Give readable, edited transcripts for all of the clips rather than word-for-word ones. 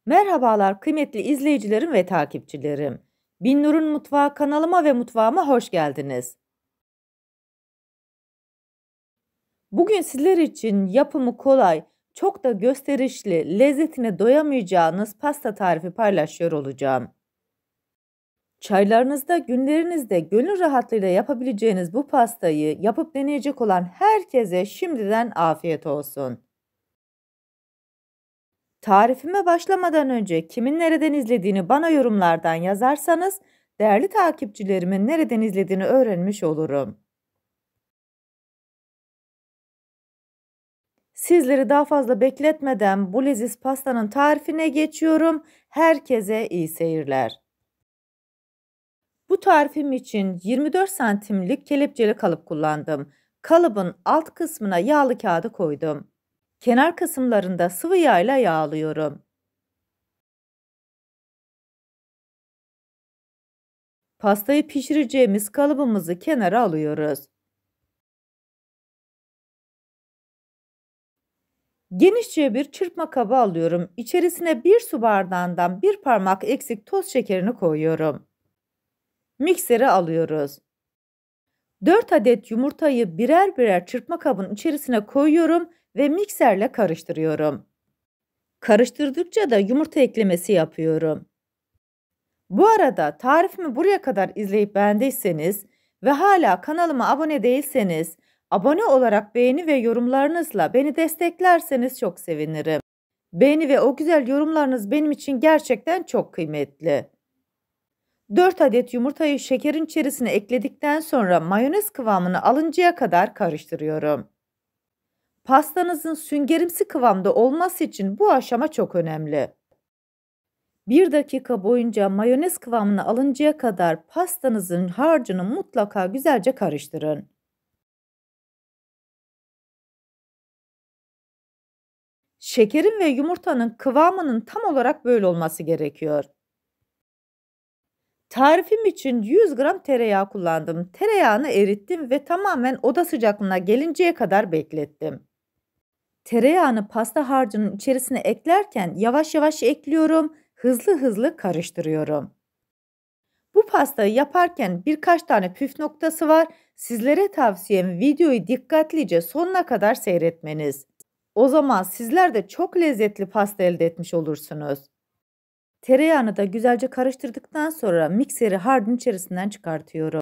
Merhabalar kıymetli izleyicilerim ve takipçilerim. Binnur'un Mutfağı kanalıma ve mutfağıma hoş geldiniz. Bugün sizler için yapımı kolay, çok da gösterişli, lezzetine doyamayacağınız pasta tarifi paylaşıyor olacağım. Çaylarınızda, günlerinizde gönül rahatlığıyla yapabileceğiniz bu pastayı yapıp deneyecek olan herkese şimdiden afiyet olsun. Tarifime başlamadan önce kimin nereden izlediğini bana yorumlardan yazarsanız değerli takipçilerimin nereden izlediğini öğrenmiş olurum. Sizleri daha fazla bekletmeden bu leziz pastanın tarifine geçiyorum. Herkese iyi seyirler. Bu tarifim için 24 santimlik kelepçeli kalıp kullandım. Kalıbın alt kısmına yağlı kağıdı koydum. Kenar kısımlarında sıvı yağ ile yağlıyorum. Pastayı pişireceğimiz kalıbımızı kenara alıyoruz. Genişçe bir çırpma kabı alıyorum. İçerisine 1 su bardağından 1 parmak eksik toz şekerini koyuyorum. Mikseri alıyoruz. 4 adet yumurtayı birer birer çırpma kabının içerisine koyuyorum ve mikserle karıştırıyorum. Karıştırdıkça da yumurta eklemesi yapıyorum. Bu arada tarifimi buraya kadar izleyip beğendiyseniz ve hala kanalıma abone değilseniz, abone olarak beğeni ve yorumlarınızla beni desteklerseniz çok sevinirim. Beğeni ve o güzel yorumlarınız benim için gerçekten çok kıymetli. 4 adet yumurtayı şekerin içerisine ekledikten sonra mayonez kıvamını alıncaya kadar karıştırıyorum. Pastanızın süngerimsi kıvamda olması için bu aşama çok önemli. 1 dakika boyunca mayonez kıvamını alıncaya kadar pastanızın harcını mutlaka güzelce karıştırın. Şekerin ve yumurtanın kıvamının tam olarak böyle olması gerekiyor. Tarifim için 100 gram tereyağı kullandım. Tereyağını erittim ve tamamen oda sıcaklığına gelinceye kadar beklettim. Tereyağını pasta harcının içerisine eklerken yavaş yavaş ekliyorum, hızlı hızlı karıştırıyorum. Bu pastayı yaparken birkaç tane püf noktası var. Sizlere tavsiyem videoyu dikkatlice sonuna kadar seyretmeniz. O zaman sizler de çok lezzetli pasta elde etmiş olursunuz. Tereyağını da güzelce karıştırdıktan sonra mikseri harcın içerisinden çıkartıyorum.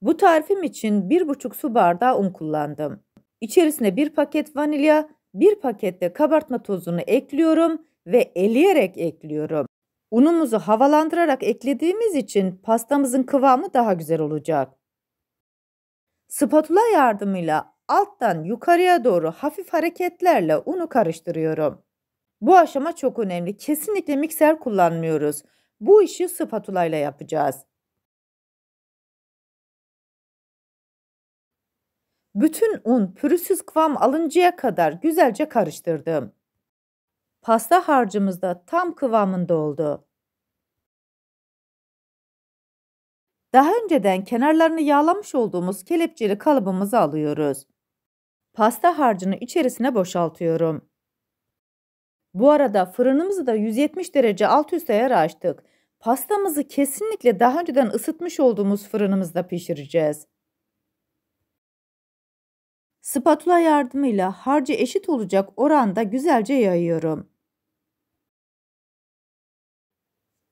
Bu tarifim için 1,5 su bardağı un kullandım. İçerisine 1 paket vanilya, 1 paket de kabartma tozunu ekliyorum ve eleyerek ekliyorum. Unumuzu havalandırarak eklediğimiz için pastamızın kıvamı daha güzel olacak. Spatula yardımıyla alttan yukarıya doğru hafif hareketlerle unu karıştırıyorum. Bu aşama çok önemli. Kesinlikle mikser kullanmıyoruz. Bu işi spatula ile yapacağız. Bütün un pürüzsüz kıvam alıncaya kadar güzelce karıştırdım. Pasta harcımız da tam kıvamında oldu. Daha önceden kenarlarını yağlamış olduğumuz kelepçeli kalıbımızı alıyoruz. Pasta harcını içerisine boşaltıyorum. Bu arada fırınımızı da 170 derece alt üst ayar açtık. Pastamızı kesinlikle daha önceden ısıtmış olduğumuz fırınımızda pişireceğiz. Spatula yardımıyla harcı eşit olacak oranda güzelce yayıyorum.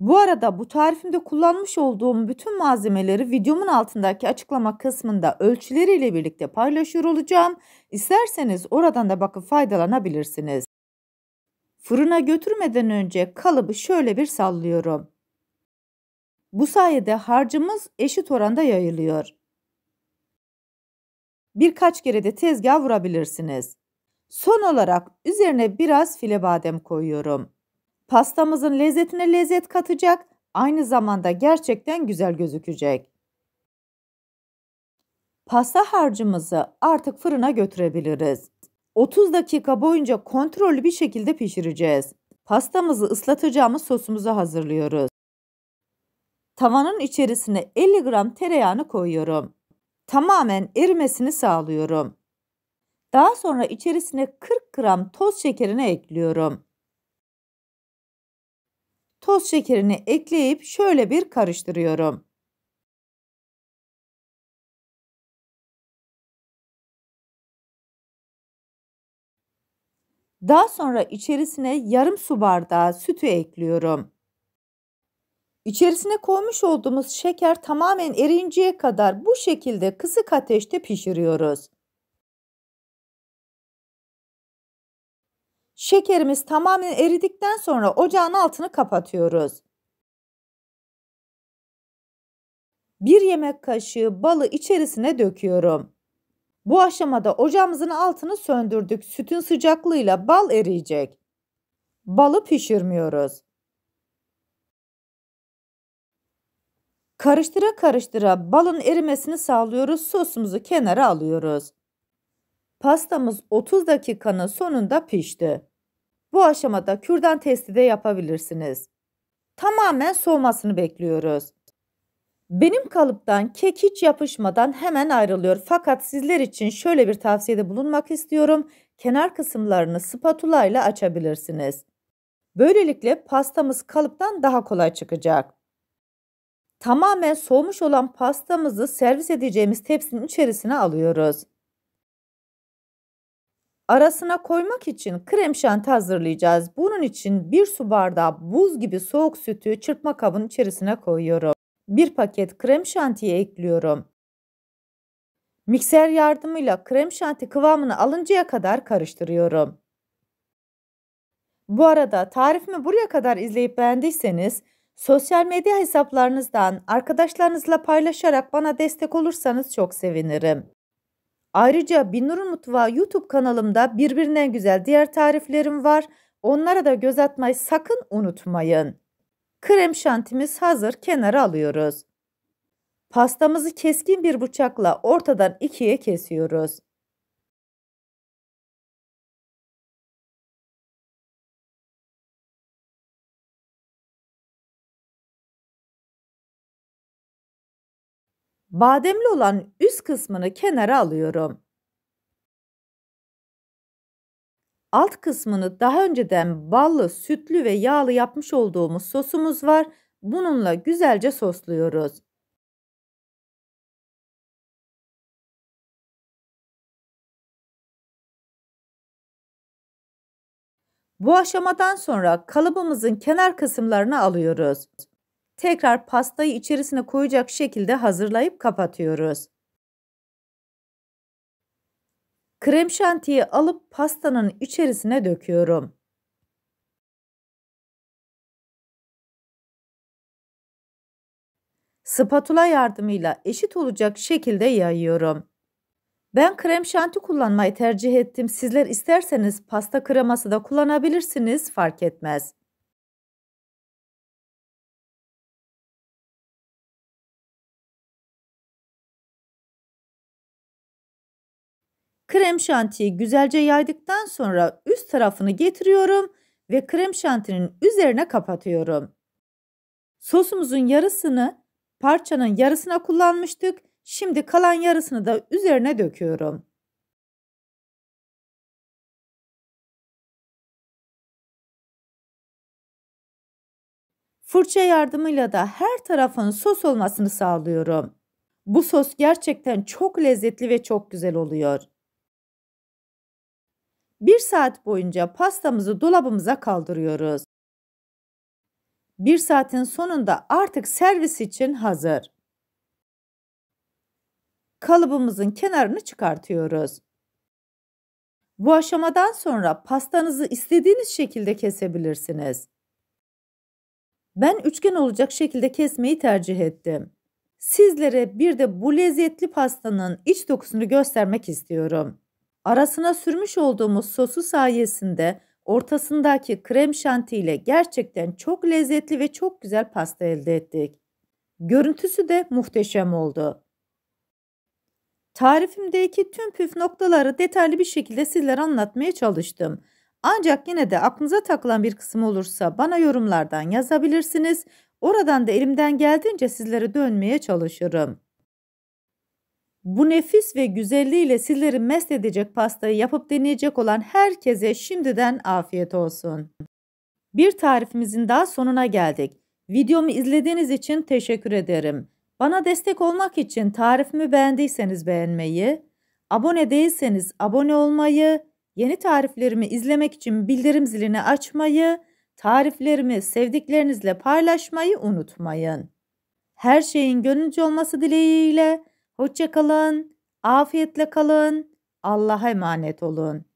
Bu arada bu tarifimde kullanmış olduğum bütün malzemeleri videomun altındaki açıklama kısmında ölçüleriyle birlikte paylaşıyor olacağım. İsterseniz oradan da bakıp faydalanabilirsiniz. Fırına götürmeden önce kalıbı şöyle bir sallıyorum. Bu sayede harcımız eşit oranda yayılıyor. Birkaç kere de tezgaha vurabilirsiniz. Son olarak üzerine biraz file badem koyuyorum. Pastamızın lezzetine lezzet katacak, aynı zamanda gerçekten güzel gözükecek. Pasta harcımızı artık fırına götürebiliriz. 30 dakika boyunca kontrollü bir şekilde pişireceğiz. Pastamızı ıslatacağımız sosumuzu hazırlıyoruz. Tavanın içerisine 50 gram tereyağını koyuyorum. Tamamen erimesini sağlıyorum. Daha sonra içerisine 40 gram toz şekerini ekliyorum. Toz şekerini ekleyip şöyle bir karıştırıyorum. Daha sonra içerisine yarım su bardağı sütü ekliyorum. İçerisine koymuş olduğumuz şeker tamamen eriyinceye kadar bu şekilde kısık ateşte pişiriyoruz. Şekerimiz tamamen eridikten sonra ocağın altını kapatıyoruz. 1 yemek kaşığı balı içerisine döküyorum. Bu aşamada ocağımızın altını söndürdük. Sütün sıcaklığıyla bal eriyecek. Balı pişirmiyoruz. Karıştıra karıştıra balın erimesini sağlıyoruz. Sosumuzu kenara alıyoruz. Pastamız 30 dakikanın sonunda pişti. Bu aşamada kürdan testi de yapabilirsiniz. Tamamen soğumasını bekliyoruz. Benim kalıptan kek hiç yapışmadan hemen ayrılıyor. Fakat sizler için şöyle bir tavsiyede bulunmak istiyorum. Kenar kısımlarını spatula ile açabilirsiniz. Böylelikle pastamız kalıptan daha kolay çıkacak. Tamamen soğumuş olan pastamızı servis edeceğimiz tepsinin içerisine alıyoruz. Arasına koymak için krem şanti hazırlayacağız. Bunun için 1 su bardağı buz gibi soğuk sütü çırpma kabının içerisine koyuyorum. 1 paket krem şantiyi ekliyorum. Mikser yardımıyla krem şanti kıvamını alıncaya kadar karıştırıyorum. Bu arada tarifimi buraya kadar izleyip beğendiyseniz sosyal medya hesaplarınızdan arkadaşlarınızla paylaşarak bana destek olursanız çok sevinirim. Ayrıca Binnur'un Mutfağı YouTube kanalımda birbirinden güzel diğer tariflerim var. Onlara da göz atmayı sakın unutmayın. Krem şantimiz hazır, kenara alıyoruz. Pastamızı keskin bir bıçakla ortadan ikiye kesiyoruz. Bademli olan üst kısmını kenara alıyorum. Alt kısmını daha önceden ballı, sütlü ve yağlı yapmış olduğumuz sosumuz var. Bununla güzelce sosluyoruz. Bu aşamadan sonra kalıbımızın kenar kısımlarını alıyoruz. Tekrar pastayı içerisine koyacak şekilde hazırlayıp kapatıyoruz. Krem şantiyi alıp pastanın içerisine döküyorum. Spatula yardımıyla eşit olacak şekilde yayıyorum. Ben krem şanti kullanmayı tercih ettim. Sizler isterseniz pasta kreması da kullanabilirsiniz, fark etmez. Krem şantiyi güzelce yaydıktan sonra üst tarafını getiriyorum ve krem şantinin üzerine kapatıyorum. Sosumuzun yarısını parçanın yarısına kullanmıştık. Şimdi kalan yarısını da üzerine döküyorum. Fırça yardımıyla da her tarafın sos olmasını sağlıyorum. Bu sos gerçekten çok lezzetli ve çok güzel oluyor. 1 saat boyunca pastamızı dolabımıza kaldırıyoruz. 1 saatin sonunda artık servis için hazır. Kalıbımızın kenarını çıkartıyoruz. Bu aşamadan sonra pastanızı istediğiniz şekilde kesebilirsiniz. Ben üçgen olacak şekilde kesmeyi tercih ettim. Sizlere bir de bu lezzetli pastanın iç dokusunu göstermek istiyorum. Arasına sürmüş olduğumuz sosu sayesinde ortasındaki krem şanti ile gerçekten çok lezzetli ve çok güzel pasta elde ettik. Görüntüsü de muhteşem oldu. Tarifimdeki tüm püf noktaları detaylı bir şekilde sizlere anlatmaya çalıştım. Ancak yine de aklınıza takılan bir kısım olursa bana yorumlardan yazabilirsiniz. Oradan da elimden geldiğince sizlere dönmeye çalışırım. Bu nefis ve güzelliğiyle sizleri mest edecek pastayı yapıp deneyecek olan herkese şimdiden afiyet olsun. Bir tarifimizin daha sonuna geldik. Videomu izlediğiniz için teşekkür ederim. Bana destek olmak için tarifimi beğendiyseniz beğenmeyi, abone değilseniz abone olmayı, yeni tariflerimi izlemek için bildirim zilini açmayı, tariflerimi sevdiklerinizle paylaşmayı unutmayın. Her şeyin gönlünüzce olması dileğiyle, hoşça kalın, afiyetle kalın, Allah'a emanet olun.